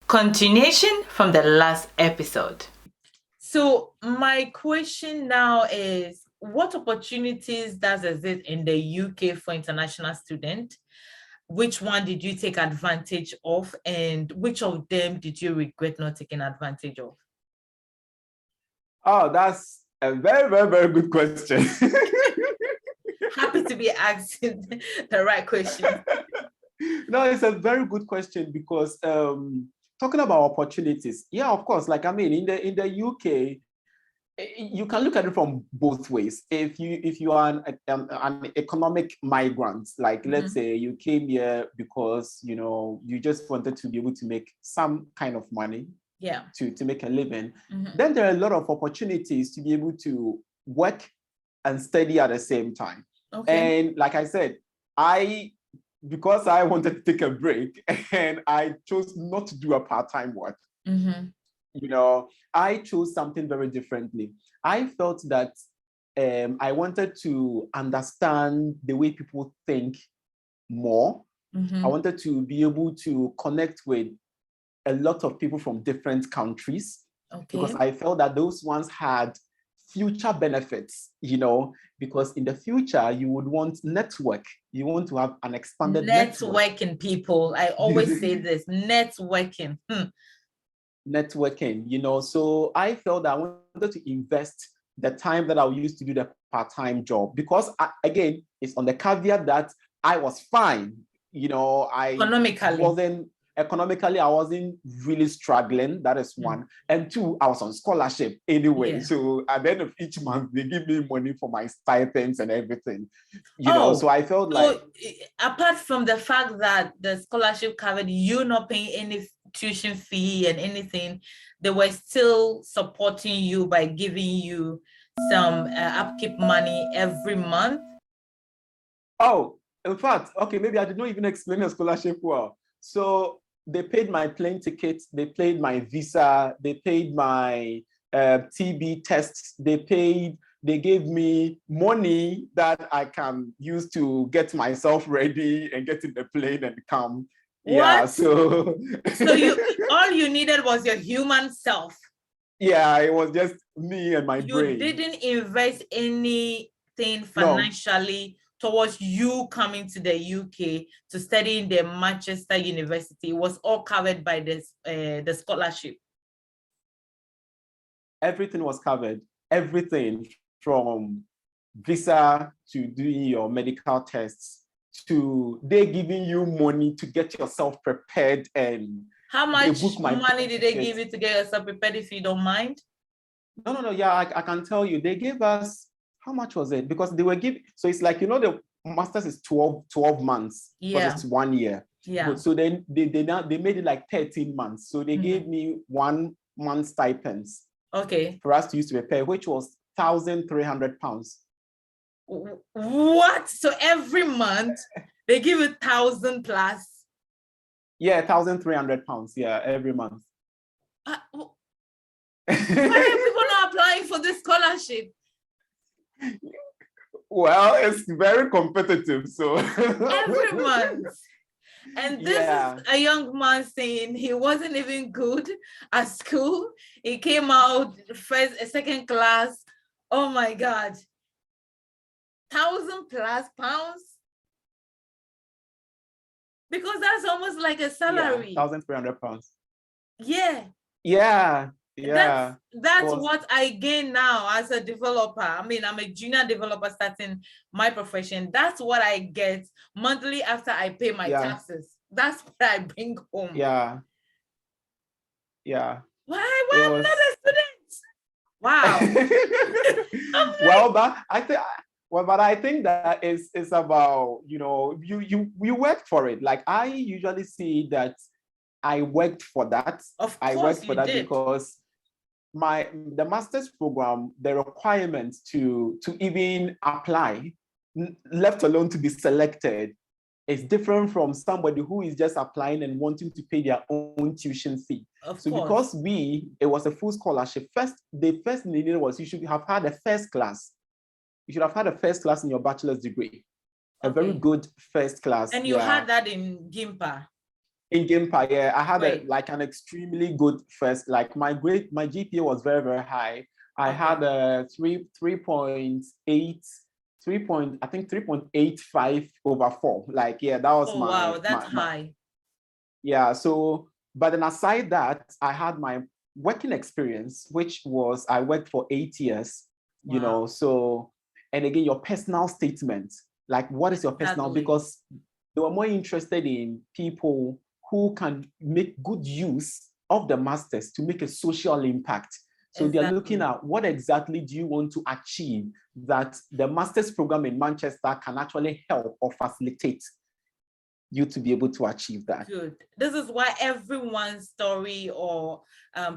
Continuation from the last episode. So my question now is, what opportunities does exist in the UK for international students? Which one did you take advantage of, and which of them did you regret not taking advantage of? Oh, that's a very, very, very good question. Happy to be asking the right question. No, it's a very good question because talking about opportunities, yeah, of course. Like, I mean, in the UK, you can look at it from both ways. If you are an economic migrant, like let's say you came here because you just wanted to be able to make some kind of money, to make a living, then there are a lot of opportunities to be able to work and study at the same time. Okay. And like I said, because I wanted to take a break and I chose not to do a part-time work. I chose something very differently. I felt that I wanted to understand the way people think more. I wanted to be able to connect with a lot of people from different countries, because I felt that those ones had future benefits, because in the future you would want network. You want to have an expanded networking people. I always say this, networking. Networking, so I felt that I wanted to invest the time that I used to do the part-time job, because again, it's on the caveat that I was fine. Economically, I wasn't really struggling. That is one. And two, I was on scholarship anyway. Yeah. So at the end of each month, they give me money for my stipends and everything. So I felt like, apart from the fact that the scholarship covered you not paying any tuition fee and anything, they were still supporting you by giving you some upkeep money every month. Oh, in fact, okay, maybe I did not even explain the scholarship well. So they paid my plane ticket, they paid my visa, they paid my TB tests, they gave me money that I can use to get myself ready and get in the plane and come. What? Yeah, so all you needed was your human self. Yeah, it was just me and my brain. You didn't invest anything financially towards you coming to the UK to study in the Manchester University. It was all covered by this the scholarship. Everything was covered. Everything from visa to doing your medical tests to they giving you money to get yourself prepared. And how much money did they give you to get yourself prepared, if you don't mind? No. Yeah, I can tell you. They gave us, how much was it? Because they were giving, so it's like, the master's is 12 months, because it's 1 year. Yeah. So then they made it like 13 months. So they gave me 1 month stipends. Okay. For us to use to prepare, which was £1,300. What? So every month they give you 1,000 plus? Yeah, £1,300. Yeah, every month. Why are people not applying for this scholarship? Well, it's very competitive, so every month. And this is a young man saying he wasn't even good at school. He came out second class. Oh my God. 1,000 plus pounds? Because that's almost like a salary. Yeah, £1,300. Yeah. Yeah. That's what I gain now as a developer. I mean, I'm a junior developer starting my profession. That's what I get monthly after I pay my taxes. That's what I bring home. Yeah. Why I'm not a student? Wow. Well, but I think that it's about, you work for it. Like, I usually see that I worked for that. I worked for that did. Because the master's program, the requirements to even apply, let alone to be selected, is different from somebody who is just applying and wanting to pay their own tuition fee. Because it was a full scholarship, the first needed was you should have had a first class. You should have had a first class in your bachelor's degree. A very good first class. And you had that in GIMPA? In Gimpa, yeah, I had Wait. like an extremely good first. Like my GPA was very, very high. I had a 3.8, I think 3.85 over 4. Like, yeah, that was Wow, that's high. Yeah. So, but then aside that, I had my working experience, which was I worked for 8 years, Wow. So, and again, your personal statement, like what is your personal, because they were more interested in people who can make good use of the masters to make a social impact. So they're looking at what exactly do you want to achieve that the master's program in Manchester can actually help or facilitate you to be able to achieve that. Good. This is why everyone's story or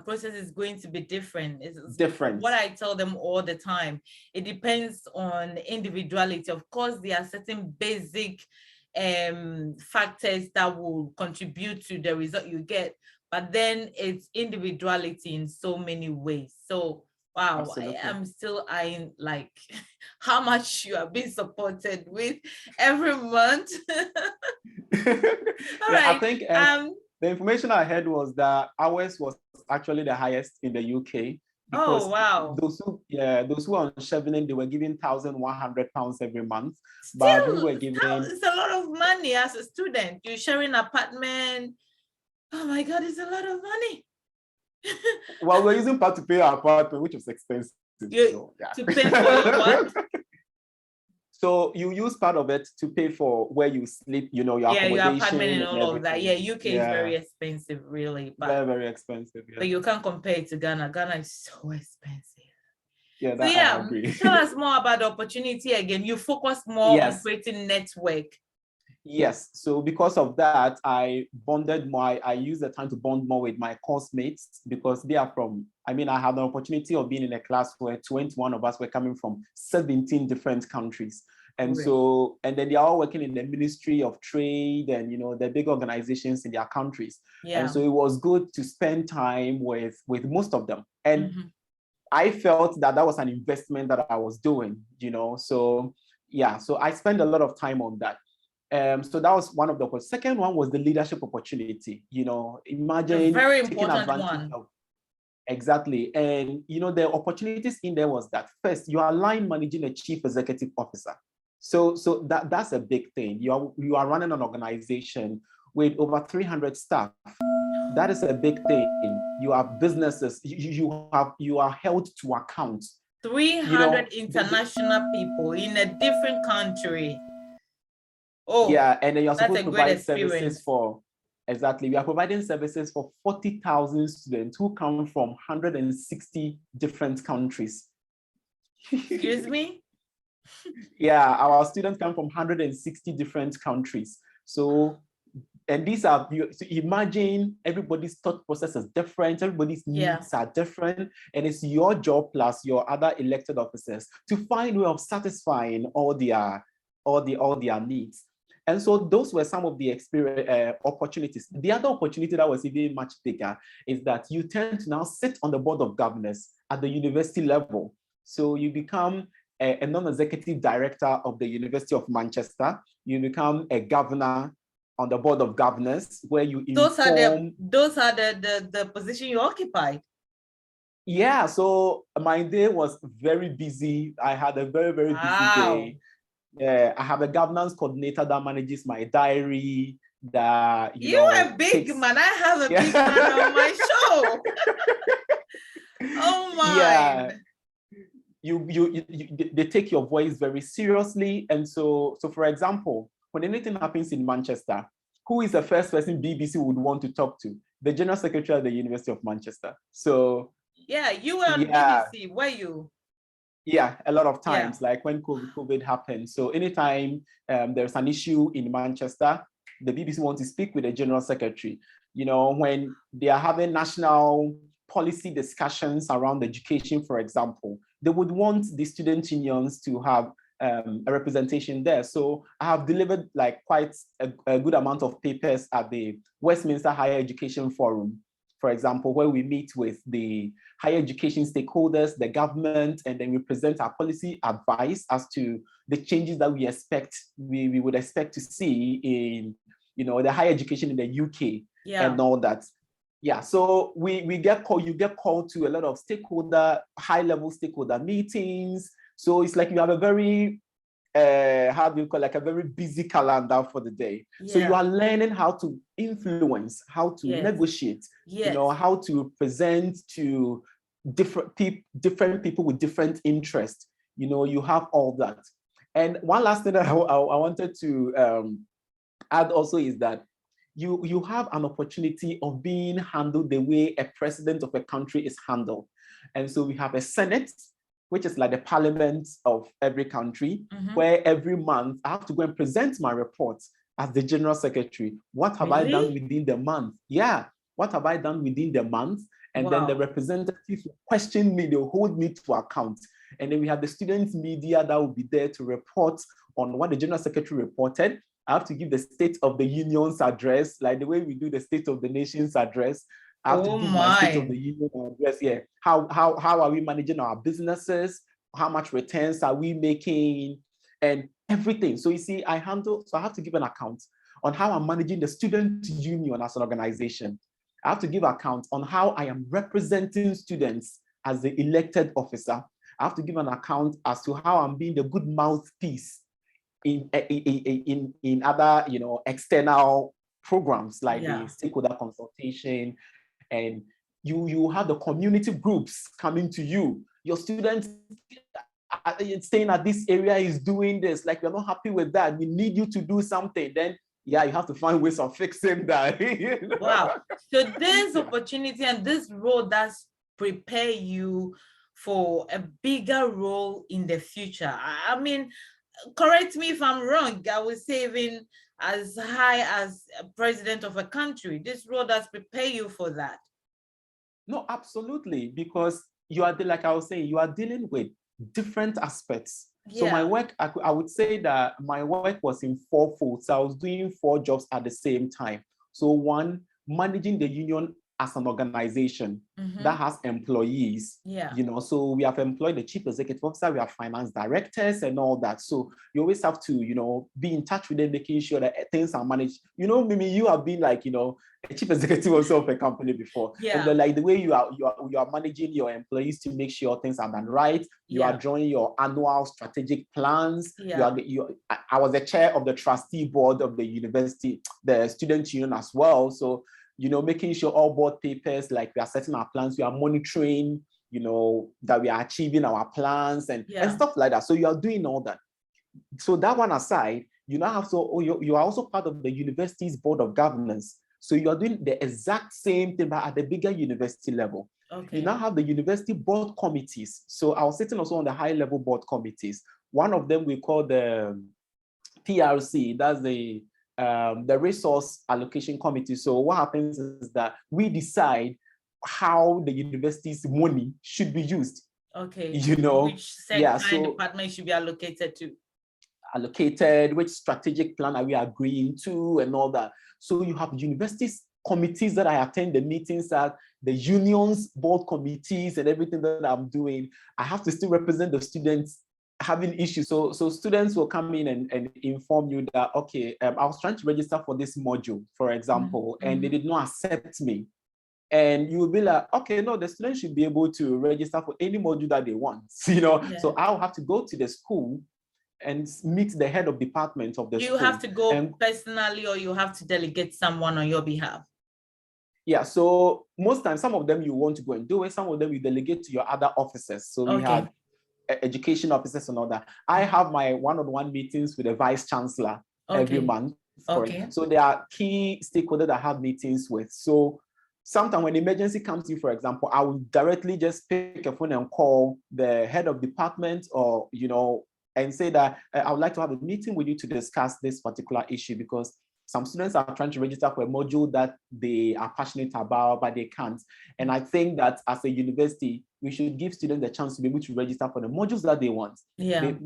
process is going to be different. It's different. What I tell them all the time, it depends on individuality. Of course, there are certain basic factors that will contribute to the result you get, but then it's individuality in so many ways. So wow, I'm still eyeing like how much you are being supported with every month. All right. I think the information I had was that ours was actually the highest in the UK. Because those who are on Chevening, they were giving £1,100 every month. But we were giving it's a lot of money as a student. You're sharing an apartment. Oh my God, it's a lot of money. Well, we're using part to pay our apartment, which was expensive. To pay for your what? So you use part of it to pay for where you sleep, your accommodation, your apartment and all of that. Yeah, UK is very expensive, really. But very, very expensive. Yeah. But you can't compare it to Ghana. Ghana is so expensive. Yeah, I agree. Tell us more about the opportunity again. You focus more on creating network. Yes. So because of that, I used the time to bond more with my course mates because they are I had the opportunity of being in a class where 21 of us were coming from 17 different countries. And so, and then they are all working in the Ministry of Trade and, the big organizations in their countries. Yeah. And so it was good to spend time with most of them. And I felt that was an investment that I was doing, So, yeah, so I spent a lot of time on that. So that was one of the opportunities. Second one was the leadership opportunity. Imagine a very important one. Exactly. And, the opportunities in there was that first, you are line managing a chief executive officer. So that's a big thing. You are running an organization with over 300 staff. That is a big thing. You have businesses. You are held to account. 300 international people in a different country. Oh, yeah, and then you're supposed to provide services for, exactly, we are providing services for 40,000 students who come from 160 different countries. Excuse me? Yeah, our students come from 160 different countries. So, and these are, so imagine everybody's thought process is different, everybody's needs are different, and it's your job plus your other elected officers to find a way of satisfying all their needs. And so those were some of the opportunities. The other opportunity that was even much bigger is that you tend to now sit on the board of governors at the university level. So you become a non-executive director of the University of Manchester. You become a governor on the board of governors, where you those are the position you occupy. Yeah, so my day was very busy. I had a very, very busy day. I have a governance coordinator that manages my diary. That you're a big man. I have a big man on my show. Oh my! Yeah, they take your voice very seriously, and so for example, when anything happens in Manchester, who is the first person BBC would want to talk to? The General Secretary of the University of Manchester. So yeah, you were on BBC. Were you? Yeah, a lot of times, like when COVID happened. So anytime there's an issue in Manchester, the BBC wants to speak with the General Secretary. When they are having national policy discussions around education, for example, they would want the student unions to have a representation there. So I have delivered like quite a good amount of papers at the Westminster Higher Education Forum, for example, where we meet with the higher education stakeholders, the government, and then we present our policy advice as to the changes that we would expect to see the higher education in the UK Yeah. and all that. Yeah, so we get called, you get called to a lot of high-level stakeholder meetings. So it's like you have a very, how do you call, like a very busy calendar for the day. So you are learning how to influence, how to negotiate, how to present to different people with different interests. You have all that. And one last thing that I wanted to add also is that you have an opportunity of being handled the way a president of a country is handled. And so we have a Senate, which is like the parliament of every country, where every month I have to go and present my report as the general secretary. What have I done within the month? Yeah, what have I done within the month? And then the representatives will question me, they'll hold me to account. And then we have the student media that will be there to report on what the general secretary reported. I have to give the State of the Union's address, like the way we do the State of the Nation's address. I have to give my State of the Union address. Yeah, how are we managing our businesses? How much returns are we making? And everything. So you see, I have to give an account on how I'm managing the student union as an organization. I have to give account on how I am representing students as the elected officer. I have to give an account as to how I'm being the good mouthpiece in other, external programs like the stakeholder consultation, and you have the community groups coming to you. Your students are saying that this area is doing this, like we're not happy with that. We need you to do something. Then you have to find ways of fixing that. Wow. So this opportunity and this role does prepare you for a bigger role in the future. I mean, correct me if I'm wrong, I would say even as high as a president of a country, this role does prepare you for that. No, absolutely, because you are, like I was saying, you are dealing with different aspects. So my work, I would say that my work was in fourfold. So I was doing 4 jobs at the same time. So one, managing the union as an organization that has employees. So we have employed the chief executive officer, we have finance directors and all that. So you always have to, be in touch with them, making sure that things are managed. Mimi, you have been like, a chief executive also of a company before. And like the way you are managing your employees to make sure things are done right. You are drawing your annual strategic plans. I was the chair of the trustee board of the university, the student union as well. So making sure all board papers, like we are setting our plans, we are monitoring, that we are achieving our plans and stuff like that. So you are doing all that. So that one aside, you are also part of the university's board of governance. So you are doing the exact same thing, but at the bigger university level. You now have the university board committees. So I was sitting also on the high level board committees. One of them we call the PRC, that's the resource allocation committee. So what happens is that we decide how the university's money should be used. Which department should be allocated to. Which strategic plan are we agreeing to and all that. So you have universities committees that I attend the meetings at, the unions board committees and everything that I'm doing. I have to still represent the students having issues. So students will come in and inform you that, okay, I was trying to register for this module, for example, and they did not accept me. And you will be like, okay, no, the students should be able to register for any module that they want, So I'll have to go to the school and meet the head of department of the school. You have to go personally, or you have to delegate someone on your behalf? Yeah, so most times, some of them you want to go and do it, some of them you delegate to your other officers. So we had education officers and all that. I have my one-on-one meetings with the vice chancellor every month. So there are key stakeholders that I have meetings with. So sometimes when emergency comes in, for example, I will directly just pick a phone and call the head of department, or, and say that I would like to have a meeting with you to discuss this particular issue, because some students are trying to register for a module that they are passionate about, but they can't. And I think that as a university, we should give students the chance to be able to register for the modules that they want. And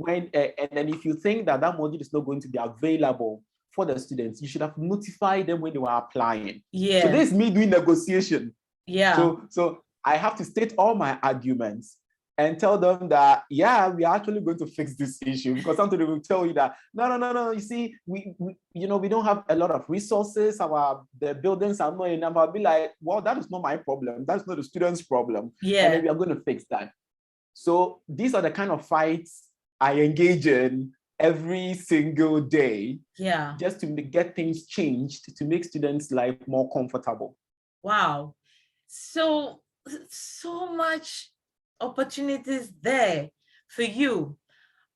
then if you think that that module is not going to be available for the students, you should have notified them when they were applying. So this is me doing negotiation. So I have to state all my arguments. and tell them that, yeah, we are actually going to fix this issue, because somebody will tell you that, no, you see, we don't have a lot of resources, the buildings are not enough. I'll be like, well, that is not my problem. That's not the student's problem. Yeah. And then we are going to fix that. So these are the kind of fights I engage in every single day. Yeah. Just to get things changed, to make students' life more comfortable. Wow. So much opportunities there for you.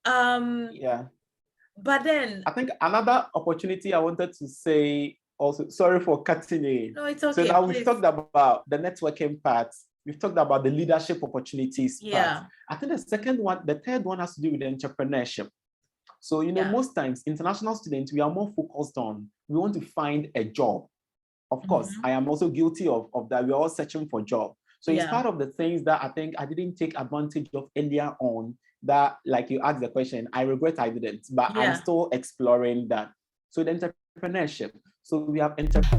Yeah. But then I think another opportunity I wanted to say also, sorry for cutting in. No, it's okay. So now please. we've talked about the networking part. We've talked about the leadership opportunities part. I think the third one has to do with entrepreneurship. So, most times international students, we are more focused on, we want to find a job. Of course, I am also guilty of that. We're all searching for job. So it's part of the things that I think I didn't take advantage of earlier on, that, like you asked the question, I regret I didn't, but I'm still exploring that. So the entrepreneurship. So we have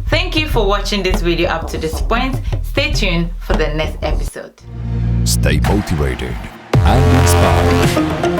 Thank you for watching this video up to this point. Stay tuned for the next episode. Stay motivated and inspired.